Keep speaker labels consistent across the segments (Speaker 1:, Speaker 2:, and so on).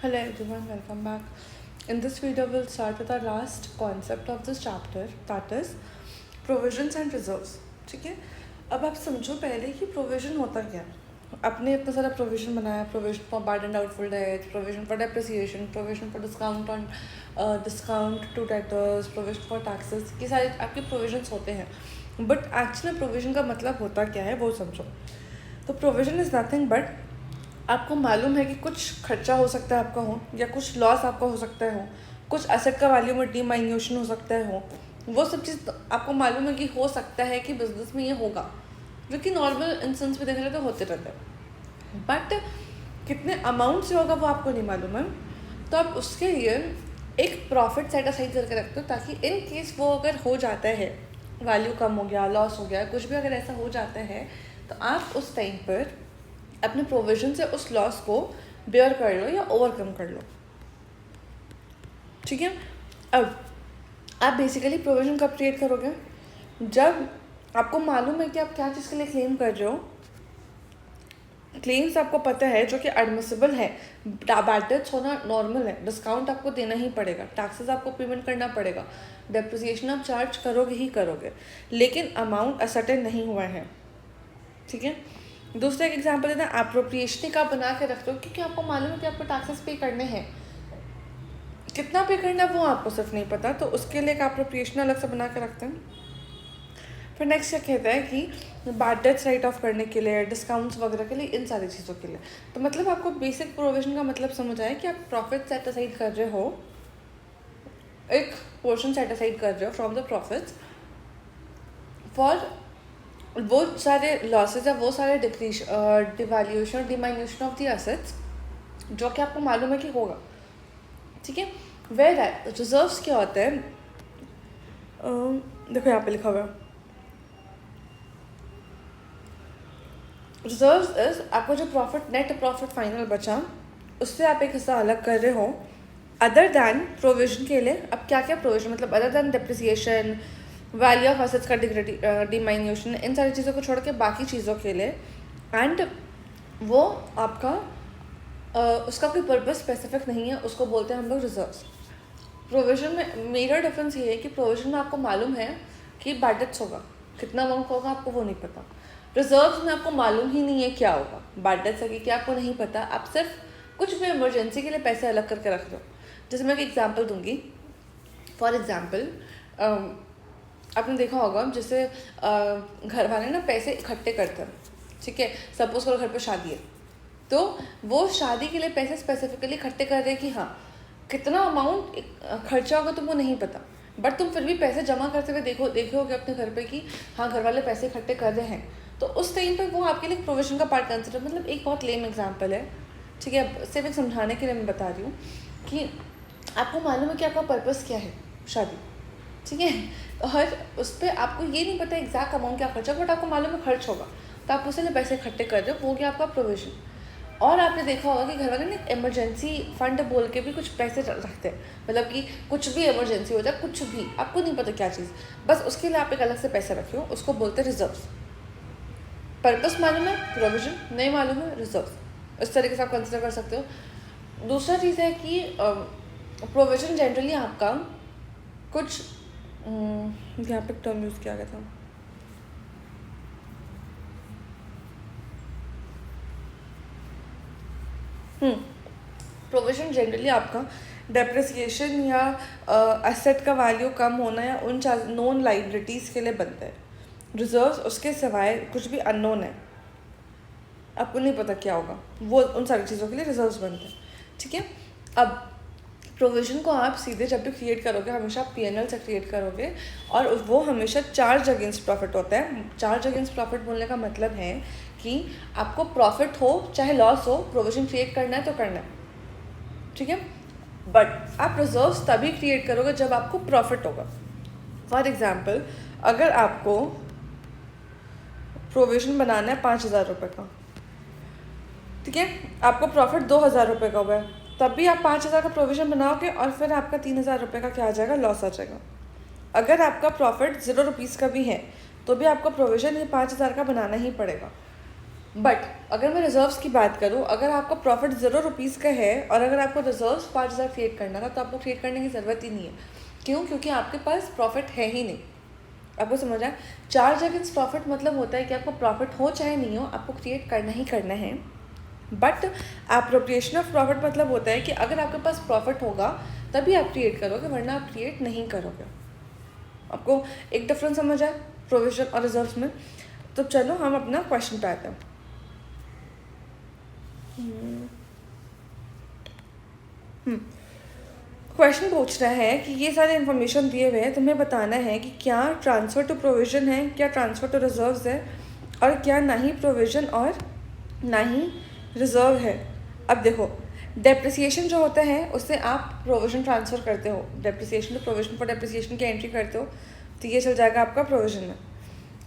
Speaker 1: Hello everyone, welcome back. In this video, we'll start with our last concept of this chapter, that is provisions and reserves. ठीक है, अब आप समझो पहले कि प्रोविजन होता क्या है. आपने इतना सारा प्रोविजन बनाया, provision for bad and doubtful debt, provision for depreciation, provision for discount to debtors, provision for taxes, ये सारे आपके प्रोविजंस होते हैं. बट एक्चुअली प्रोविजन का मतलब होता क्या है वो समझो. तो प्रोविजन इज़ नथिंग बट आपको मालूम है कि कुछ खर्चा हो सकता है आपका हो, या कुछ लॉस आपका हो सकता है हो, कुछ एसेट का वैल्यू में डिमाइन्यूशन हो सकता है हो, वो सब चीज़ आपको मालूम है कि हो सकता है कि बिजनेस में ये होगा, जो कि नॉर्मल इंस्टेंस में देख रहे तो होते रहते हैं. बट कितने अमाउंट से होगा वो आपको नहीं मालूम है. तो आप उसके लिए एक प्रॉफिट सेट असाइड करके रखते हो, ताकि इन केस वो अगर हो जाता है, वैल्यू कम हो गया, लॉस हो गया, कुछ भी अगर ऐसा हो जाता है, तो आप उस टाइम पर अपने प्रोविजन से उस लॉस को बेयर कर लो या ओवरकम कर लो. ठीक है, अब आप बेसिकली प्रोविजन कब क्रिएट करोगे? जब आपको मालूम है कि आप क्या चीज़ के लिए क्लेम कर रहे हो, क्लेम्स आपको पता है जो कि एडमिसिबल है, बैड डेट्स होना नॉर्मल है, डिस्काउंट आपको देना ही पड़ेगा, टैक्सेस आपको पेमेंट करना पड़ेगा, डेप्रिसिएशन आप चार्ज करोगे ही करोगे, लेकिन अमाउंट असर्टेन नहीं हुआ है. ठीक है, दूसरा एक एग्जांपल देना, एप्रोप्रिएशन का बना के रखते हो क्योंकि आपको मालूम है कि आपको टैक्सेस पे करने हैं, कितना पे करना है वो आपको सिर्फ नहीं पता, तो उसके लिए एक एप्रोप्रिएशन अलग से बना के रखते हैं. फिर नेक्स्ट क्या कहता है कि बैड डेट्स राइट ऑफ करने के लिए, डिस्काउंट्स वगैरह के लिए, इन सारी चीज़ों के लिए. तो मतलब आपको बेसिक प्रोविजन का मतलब समझ आया कि आप प्रॉफिट सेट असाइड कर रहे हो, एक पोर्शन सेट असाइड कर रहे हो फ्रॉम द प्रॉफिट्स फॉर वो सारे लॉसेज या वो सारे डिवैल्यूएशन और डिमाइन्यूशन ऑफ द एसेट्स जो कि आपको मालूम है कि होगा. ठीक है, वेयर रिजर्व्स क्या होता है, देखो यहाँ पे लिखा हुआ है, रिजर्व्स इज आपको जो प्रॉफिट, नेट प्रॉफिट फाइनल बचा, उससे आप एक हिस्सा अलग कर रहे हो अदर दैन प्रोविजन के लिए. अब क्या क्या प्रोविजन मतलब other than depreciation, value of assets का डिमाइन्यूशन, इन सारी चीज़ों को छोड़ के बाकी चीज़ों के लिए. एंड वो आपका उसका कोई पर्पस स्पेसिफिक नहीं है, उसको बोलते हैं हम लोग रिजर्व्स. प्रोविजन में मेजर डिफरेंस ये है कि प्रोविजन में आपको मालूम है कि बैड डेट्स होगा, कितना अमाउंट होगा आपको वो नहीं पता. रिजर्व्स में आपको मालूम ही नहीं है क्या होगा, बैड डेट्स है कि क्या आपको नहीं पता, आप सिर्फ कुछ भी इमरजेंसी के लिए पैसे अलग करके रख दो. जैसे मैं एक एग्जांपल दूंगी. फॉर एग्जांपल आपने देखा होगा, जैसे घर वाले ना पैसे इकट्ठे करते हैं. ठीक है, सपोज करो घर पे शादी है, तो वो शादी के लिए पैसे स्पेसिफिकली इकट्ठे कर रहे हैं कि हाँ कितना अमाउंट खर्चा होगा तो वो नहीं पता, बट तुम फिर भी पैसे जमा करते हुए देखोगे अपने घर पे कि हाँ घर वाले पैसे इकट्ठे कर रहे हैं. तो उस टाइम पे वो आपके लिए प्रोविजन का पार्ट कंसिडर, मतलब एक बहुत लेम एग्जाम्पल है. ठीक है, सिर्फ एक समझाने के लिए मैं बता रही हूँ कि आपको मालूम है कि आपका पर्पस क्या है, शादी. ठीक है, और उस पर आपको ये नहीं पता एग्जैक्ट अमाउंट क्या खर्चा, बट आपको मालूम है खर्च होगा, तो आप उससे पैसे इकट्ठे कर रहे हो, वो गया आपका प्रोविजन. और आपने देखा होगा कि घर वाले ना इमरजेंसी फंड बोल के भी कुछ पैसे रखते हैं, मतलब कि कुछ भी इमरजेंसी हो जाए, कुछ भी आपको नहीं पता क्या चीज़, बस उसके लिए आप एक अलग से पैसे रखे हो, उसको बोलते हैं रिजर्व्स. पर्पस मालूम है प्रोविजन, नहीं मालूम है रिजर्व्स. इस तरीके से आप कंसिडर कर सकते हो. दूसरा चीज़ है कि प्रोविजन जनरली आपका कुछ यहाँ पे टर्म यूज़ किया गया था, प्रोविजन जनरली आपका डेप्रिसिएशन या एसेट का वैल्यू कम होना या उन नोन लाइबिलिटीज़ के लिए बनता है. रिजर्व्स उसके सिवाय कुछ भी अननोन है, आपको नहीं पता क्या होगा, वो उन सारी चीज़ों के लिए रिजर्व्स बनते हैं. ठीक है, अब प्रोविजन को आप सीधे जब भी क्रिएट करोगे हमेशा P&L से क्रिएट करोगे, और वो हमेशा चार्ज अगेंस्ट प्रॉफिट होता है. चार्ज अगेंस्ट प्रॉफिट बोलने का मतलब है कि आपको प्रॉफिट हो चाहे लॉस हो, प्रोविजन क्रिएट करना है तो करना है. ठीक है, बट आप रिजर्व्स तभी क्रिएट करोगे जब आपको प्रॉफिट होगा. फॉर एग्जाम्पल, अगर आपको प्रोविजन बनाना है 5,000 रुपये का, ठीक है, आपको प्रॉफिट 2,000 रुपये का हुआ है, तब भी आप 5,000 का प्रोविजन बनाओगे और फिर आपका 3,000 रुपये का क्या आ जाएगा, लॉस आ जाएगा. अगर आपका प्रॉफिट 0 रुपीज़ का भी है तो भी आपको प्रोविजन ये 5,000 का बनाना ही पड़ेगा. बट अगर मैं रिजर्व्स की बात करूँ, अगर आपका प्रॉफिट 0 रुपीज़ का है और अगर आपको रिजर्व्स 5,000 क्रिएट करना था तो आपको क्रिएट करने की ज़रूरत ही नहीं है। क्यों? क्योंकि आपके पास प्रॉफिट है ही नहीं। आपको समझ आए? चार्ज अगेंस्ट प्रॉफिट मतलब होता है कि आपको प्रॉफिट हो चाहे नहीं हो, आपको क्रिएट करना ही करना है। बट एप्रोप्रिएशन ऑफ प्रॉफिट मतलब होता है कि अगर आपके पास प्रॉफिट होगा तभी आप क्रिएट करोगे, वरना आप क्रिएट नहीं करोगे। आपको एक डिफरेंस समझ आए प्रोविजन और रिजर्व्स में? तो चलो हम अपना क्वेश्चन पे आते हैं। क्वेश्चन पूछ रहा है कि ये सारे इन्फॉर्मेशन दिए हुए हैं, तुम्हें बताना है कि क्या ट्रांसफ़र टू प्रोविज़न है, क्या ट्रांसफ़र टू रिजर्व्स है, और क्या ना ही प्रोविज़न और ना ही रिज़र्व है। अब देखो, डेप्रिसिएशन जो होता है उससे आप प्रोविज़न ट्रांसफ़र करते हो, depreciation to provision for depreciation की एंट्री करते हो, तो ये चल जाएगा आपका प्रोविज़न में।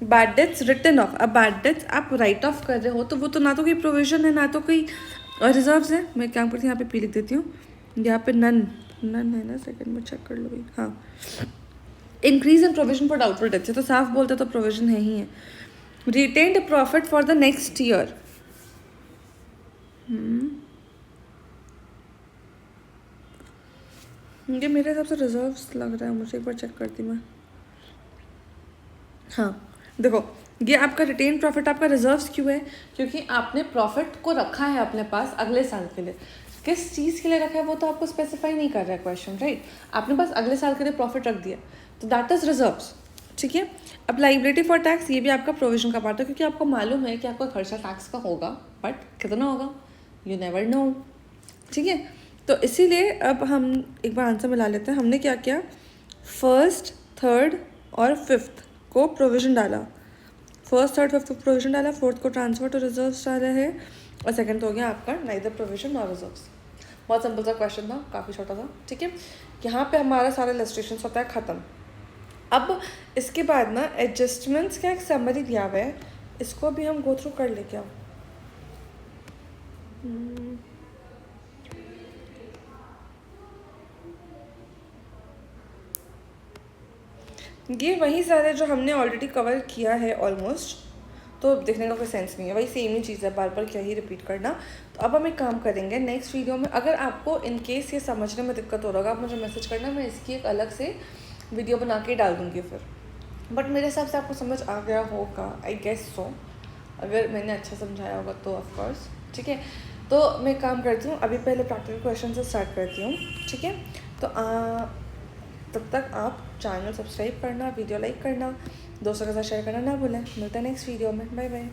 Speaker 1: बैड डेट्स रिटर्न ऑफ, अब बैड डेट्स आप राइट ऑफ कर रहे हो तो वो तो ना तो कोई प्रोविज़न है ना तो कोई रिजर्व्स है। मैं क्या करती हूँ, यहाँ पे पी लिख देती हूँ, यहाँ पे नन है ना, सेकंड में चेक कर लो भाई। हाँ, increase in provision for doubtful debts, ये तो साफ बोलते तो प्रोविजन है ही है। Retained profit for the next year, ये मेरे हिसाब से रिजर्व्स लग रहा है मुझे, एक बार चेक करती मैं। हाँ देखो, ये आपका रिटेन प्रॉफिट आपका रिजर्व्स क्यों है? क्योंकि आपने प्रॉफिट को रखा है अपने पास अगले साल के लिए। किस चीज़ के लिए रखा है वो तो आपको स्पेसिफाई नहीं कर रहा है क्वेश्चन, राइट? आपने बस अगले साल के लिए प्रॉफिट रख दिया, तो दैट इज़ रिजर्व्स, ठीक है। अब लाइबिलिटी फॉर टैक्स, ये भी आपका प्रोविजन का पार्ट है, क्योंकि आपको मालूम है कि आपका खर्चा टैक्स का होगा, बट कितना होगा यू नेवर नो, ठीक है। तो इसीलिए अब हम एक बार आंसर मिला लेते हैं। हमने क्या किया, फर्स्ट, थर्ड और फिफ्थ को प्रोविजन डाला, फर्स्ट, थर्ड, फिफ्थ को प्रोविजन डाला, फोर्थ को ट्रांसफर टू रिजर्व्स डाला है, और सेकंड तो हो गया आपका नाइदर प्रोविजन और रिजर्व्स। बहुत सिंपल सा क्वेश्चन था, काफ़ी छोटा था, ठीक है। यहाँ पे हमारा सारा इलस्ट्रेशन होता है ख़त्म। अब इसके बाद ना एडजस्टमेंट्स का एक समरी दिया हुआ है, इसको भी हम गो थ्रू कर ले क्या। ये वही सारे जो हमने ऑलरेडी कवर किया है ऑलमोस्ट, तो देखने का कोई सेंस नहीं है, वही सेम ही चीज़ है, बार बार क्या ही रिपीट करना। तो अब हम एक काम करेंगे नेक्स्ट वीडियो में, अगर आपको इन केस ये समझने में दिक्कत हो रहा होगा आप मुझे मैसेज करना, मैं इसकी एक अलग से वीडियो बना के डाल दूँगी फिर। बट मेरे हिसाब से आपको समझ आ गया होगा, आई गेस सो, अगर मैंने अच्छा समझाया होगा तो ऑफकोर्स, ठीक है। तो मैं काम करती हूँ अभी, पहले प्रैक्टिकल क्वेश्चन से स्टार्ट करती हूँ, ठीक है। तो तब तक आप चैनल सब्सक्राइब करना, वीडियो लाइक करना, दोस्तों के साथ शेयर करना ना भूलें। मिलते हैं नेक्स्ट वीडियो में, बाय बाय।